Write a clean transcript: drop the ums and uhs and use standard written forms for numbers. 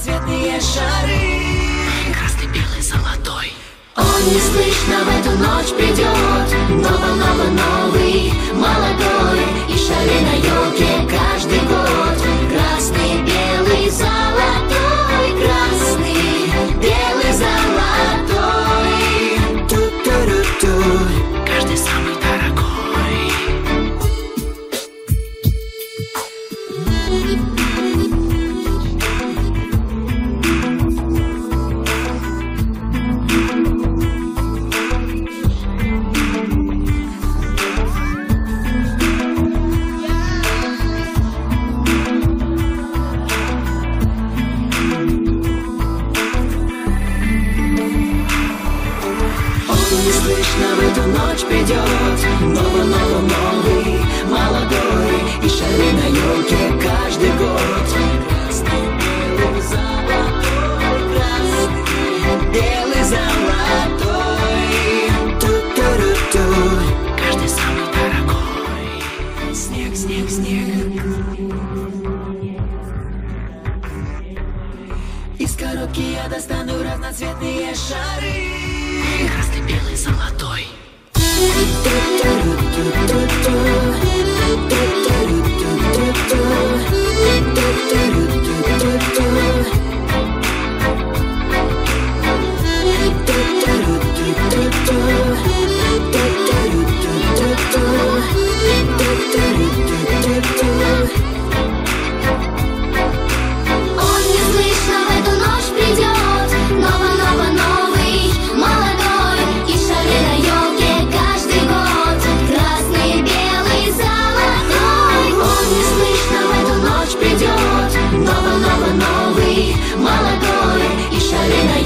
разноцветные шары. Красный, белый, золотой. Он неслышно в эту ночь придет, новый, молодой, и шары на елке каждый год. Красный, белый, золотой, красный, белый, золотой. Ту-ту-ру-ту. Каждый самый дорогой. Неслышно в эту ночь придет новый, молодой, и шары на елке каждый год. Красный, белый, золотой, красный, белый, золотой. Ту-ту-ру-ту. Каждый самый дорогой. Снег, снег, снег. Из коробки я достану разноцветные шары. Красный, белый, золотой. Он неслышно в эту ночь придет, новый, молодой, и шары на елке каждый год. Красный, белый, золотой. Он неслышно в эту ночь придет, новый, молодой, и шары на